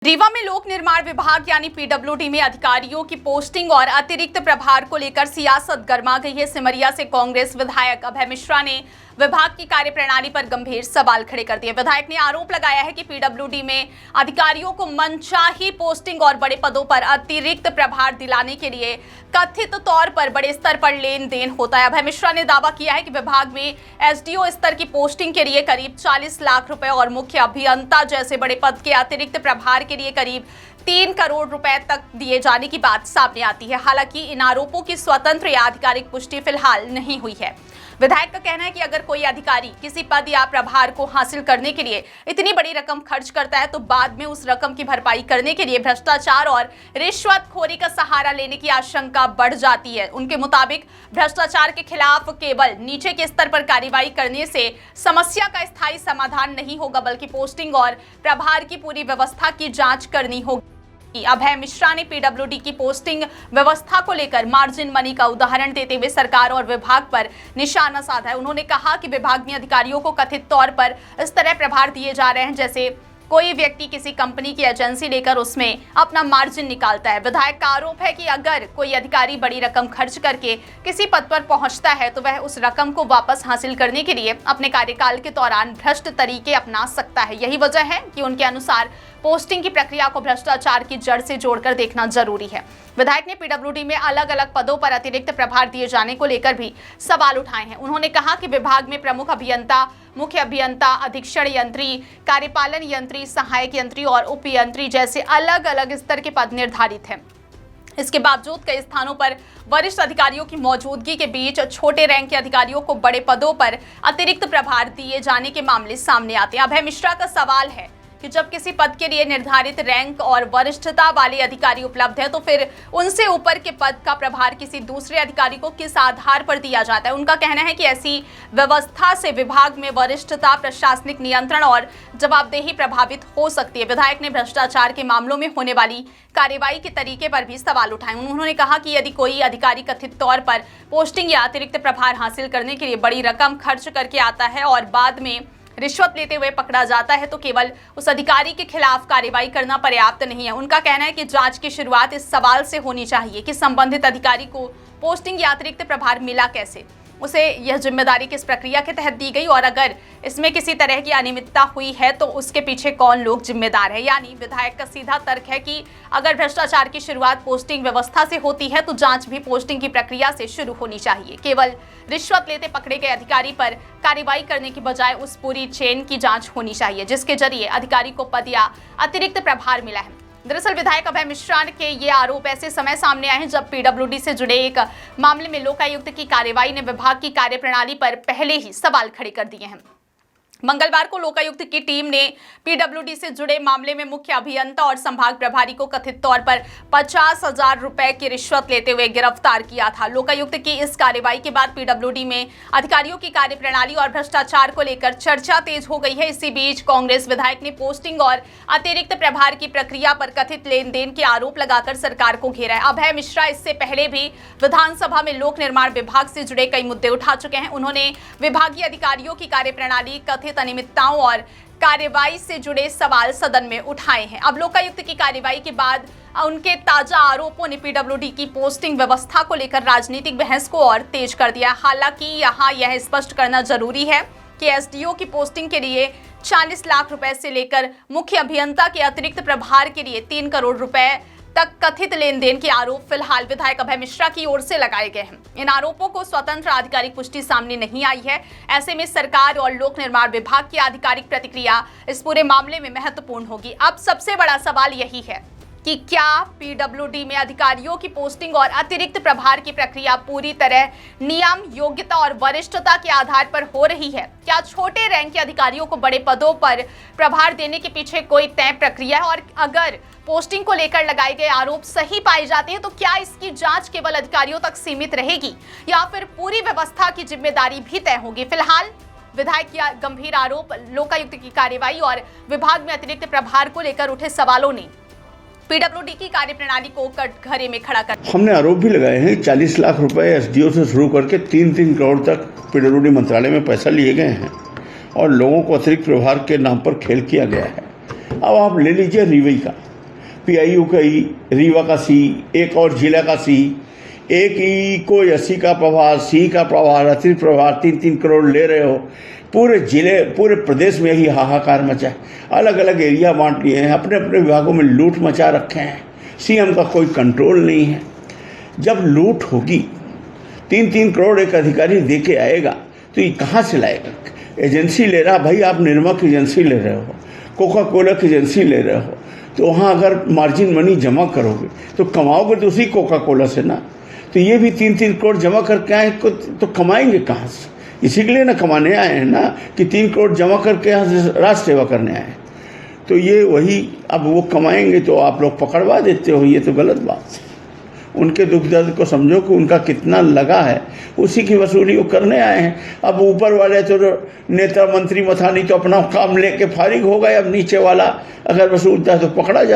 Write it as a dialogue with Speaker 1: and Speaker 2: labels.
Speaker 1: रीवा में लोक निर्माण विभाग यानी पीडब्ल्यूडी में अधिकारियों की पोस्टिंग और अतिरिक्त प्रभार को लेकर सियासत गर्मा गई है। सिमरिया से कांग्रेस विधायक अभय मिश्रा ने विभाग की कार्यप्रणाली पर गंभीर सवाल खड़े कर दिए। विधायक ने आरोप लगाया है कि पीडब्ल्यूडी में अधिकारियों को मनचाही पोस्टिंग और बड़े पदों पर अतिरिक्त प्रभार दिलाने के लिए कथित तौर पर बड़े स्तर पर लेन देन होता है। अभय मिश्रा ने दावा किया है कि विभाग में एसडीओ स्तर की पोस्टिंग के लिए करीब 40 लाख रुपए और मुख्य अभियंता जैसे बड़े पद के अतिरिक्त प्रभार के लिए करीब 3 करोड़ रुपए तक दिए जाने की बात सामने आती है। हालांकि इन आरोपों की स्वतंत्र या आधिकारिक पुष्टि फिलहाल नहीं हुई है। विधायक का कहना है कि अगर कोई अधिकारी किसी पद या प्रभार को हासिल करने के लिए इतनी बड़ी रकम खर्च करता है तो बाद में उस रकम की भरपाई करने के लिए भ्रष्टाचार और रिश्वतखोरी का सहारा लेने की आशंका बढ़ जाती है। उनके मुताबिक भ्रष्टाचार के खिलाफ केवल नीचे के स्तर पर कार्रवाई करने से समस्या का स्थायी समाधान नहीं होगा, बल्कि पोस्टिंग और प्रभार की पूरी व्यवस्था की जांच करनी होगी। अभय मिश्रा ने पीडब्ल्यूडी की पोस्टिंग व्यवस्था को लेकर मार्जिन मनी का उदाहरण देते हुए सरकार और विभाग पर निशाना साधा है। उन्होंने कहा कि विभाग में अधिकारियों को कथित तौर पर इस तरह प्रभार दिए जा रहे हैं जैसे कोई व्यक्ति किसी कंपनी की एजेंसी लेकर उसमें अपना मार्जिन निकालता है। विधायक का आरोप है कि अगर कोई अधिकारी बड़ी रकम खर्च करके किसी पद पर पहुंचता है तो वह उस रकम को वापस हासिल करने के लिए अपने कार्यकाल के दौरान भ्रष्ट तरीके अपना सकता है। यही वजह है कि उनके अनुसार पोस्टिंग की प्रक्रिया को भ्रष्टाचार की जड़ से जोड़कर देखना जरूरी है। विधायक ने पीडब्ल्यूडी में अलग अलग पदों पर अतिरिक्त प्रभार दिए जाने को लेकर भी सवाल उठाए हैं। उन्होंने कहा कि विभाग में प्रमुख अभियंता, मुख्य अभियंता, अधीक्षण यंत्री, कार्यपालन यंत्री, सहायक यंत्री और उप यंत्री जैसे अलग अलग स्तर के पद निर्धारित हैं। इसके बावजूद कई स्थानों पर वरिष्ठ अधिकारियों की मौजूदगी के बीच छोटे रैंक के अधिकारियों को बड़े पदों पर अतिरिक्त प्रभार दिए जाने के मामले सामने आते हैं। अभय मिश्रा का सवाल है कि जब किसी पद के लिए निर्धारित रैंक और वरिष्ठता वाले अधिकारी उपलब्ध है तो फिर उनसे ऊपर के पद का प्रभार किसी दूसरे अधिकारी को किस आधार पर दिया जाता है। उनका कहना है कि ऐसी व्यवस्था से विभाग में वरिष्ठता, प्रशासनिक नियंत्रण और जवाबदेही प्रभावित हो सकती है। विधायक ने भ्रष्टाचार के मामलों में होने वाली कार्रवाई के तरीके पर भी सवाल उठाए। उन्होंने कहा कि यदि कोई अधिकारी कथित तौर पर पोस्टिंग या अतिरिक्त प्रभार हासिल करने के लिए बड़ी रकम खर्च करके आता है और बाद में रिश्वत लेते हुए पकड़ा जाता है तो केवल उस अधिकारी के खिलाफ कार्रवाई करना पर्याप्त नहीं है। उनका कहना है कि जांच की शुरुआत इस सवाल से होनी चाहिए कि संबंधित अधिकारी को पोस्टिंग या अतिरिक्त प्रभार मिला कैसे, उसे यह जिम्मेदारी किस प्रक्रिया के तहत दी गई और अगर इसमें किसी तरह की अनियमितता हुई है तो उसके पीछे कौन लोग जिम्मेदार है। यानी विधायक का सीधा तर्क है कि अगर भ्रष्टाचार की शुरुआत पोस्टिंग व्यवस्था से होती है तो जांच भी पोस्टिंग की प्रक्रिया से शुरू होनी चाहिए। केवल रिश्वत लेते पकड़े गए अधिकारी पर कार्रवाई करने की बजाय उस पूरी चेन की जांच होनी चाहिए जिसके जरिए अधिकारी को पद या अतिरिक्त प्रभार मिला है। दरअसल विधायक अभय मिश्रा के ये आरोप ऐसे समय सामने आए हैं जब पीडब्ल्यूडी से जुड़े एक मामले में लोकायुक्त की कार्यवाही ने विभाग की कार्यप्रणाली पर पहले ही सवाल खड़े कर दिए हैं। मंगलवार को लोकायुक्त की टीम ने पीडब्ल्यूडी से जुड़े मामले में मुख्य अभियंता और संभाग प्रभारी को कथित तौर पर 50,000 रुपए की रिश्वत लेते हुए गिरफ्तार किया था। लोकायुक्त की इस कार्रवाई के बाद पीडब्ल्यूडी में अधिकारियों की कार्यप्रणाली और भ्रष्टाचार को लेकर चर्चा तेज हो गई है। इसी बीच कांग्रेस विधायक ने पोस्टिंग और अतिरिक्त प्रभार की प्रक्रिया पर कथित लेन देन के आरोप लगाकर सरकार को घेरा है। अभय मिश्रा इससे पहले भी विधानसभा में लोक निर्माण विभाग से जुड़े कई मुद्दे उठा चुके हैं। उन्होंने विभागीय अधिकारियों की कार्यप्रणाली, कथित अनियमितताओं और कार्रवाई से जुड़े सवाल सदन में उठाए हैं। अब लोकायुक्त की कार्रवाई के बाद उनके ताजा आरोपों ने पीडब्ल्यूडी की पोस्टिंग व्यवस्था को लेकर राजनीतिक बहस को और तेज कर दिया। हालांकि यहां यह स्पष्ट करना जरूरी है कि एसडीओ की पोस्टिंग के लिए 40 लाख रुपए से लेकर मुख्य अभियंता के अतिरिक्त प्रभार के लिए 3 करोड़ रुपए तक कथित लेन देन के आरोप फिलहाल विधायक अभय मिश्रा की ओर से लगाए गए हैं। इन आरोपों को स्वतंत्र आधिकारिक पुष्टि सामने नहीं आई है। ऐसे में सरकार और लोक निर्माण विभाग की आधिकारिक प्रतिक्रिया इस पूरे मामले में महत्वपूर्ण होगी। अब सबसे बड़ा सवाल यही है कि क्या पीडब्ल्यूडी में अधिकारियों की पोस्टिंग और अतिरिक्त प्रभार की प्रक्रिया पूरी तरह नियम, योग्यता और वरिष्ठता के आधार पर हो रही है? क्या छोटे रैंक के अधिकारियों को बड़े पदों पर प्रभार देने के पीछे कोई तय प्रक्रिया है? और अगर पोस्टिंग को लेकर लगाए गए आरोप सही पाए जाते हैं तो क्या इसकी जांच केवल अधिकारियों तक सीमित रहेगी या फिर पूरी व्यवस्था की जिम्मेदारी भी तय होगी? फिलहाल विधायक के गंभीर आरोप, लोकायुक्त की कार्रवाई और विभाग में अतिरिक्त प्रभार को लेकर उठे सवालों ने पीडब्ल्यूडी की कार्यप्रणाली को कटघरे में खड़ा कर
Speaker 2: हमने आरोप भी लगाए हैं। 40 लाख रुपए एसडीओ से शुरू करके 3-3 करोड़ तक पीडब्ल्यूडी मंत्रालय में पैसा लिए गए हैं और लोगों को अतिरिक्त प्रभार के नाम पर खेल किया गया है। अब आप ले लीजिए रीवा का, PIU का ई, रीवा का C, एक और जिला का C, एक ई को 80 का प्रभार, C का प्रभार, अतिरिक्त प्रभार 3-3 करोड़ ले रहे हो। पूरे जिले, पूरे प्रदेश में ही हाहाकार मचा है। अलग अलग एरिया बांट लिए हैं, अपने अपने विभागों में लूट मचा रखे हैं। CM का कोई कंट्रोल नहीं है। जब लूट होगी, 3-3 करोड़ एक अधिकारी दे के आएगा तो ये कहाँ से लाएगा? एजेंसी ले रहा, भाई आप निरमा की एजेंसी ले रहे हो, कोका कोला की एजेंसी ले रहे हो, तो वहाँ अगर मार्जिन मनी जमा करोगे तो कमाओगे तो उसी कोका कोला से ना। तो ये भी 3-3 करोड़ जमा करके आए तो कमाएंगे कहाँ से? इसी के लिए ना कमाने आए हैं ना, कि 3 करोड़ जमा करके यहाँ से राष्ट्र सेवा करने आए हैं। तो ये वही, अब वो कमाएंगे तो आप लोग पकड़वा देते हो, ये तो गलत बात है। उनके दुख दर्द को समझो कि उनका कितना लगा है, उसी की वसूली वो करने आए हैं। अब ऊपर वाले तो नेता मंत्री मथानी तो अपना काम लेके फारिग हो गए, अब नीचे वाला अगर वसूलता है तो पकड़ा जाता है।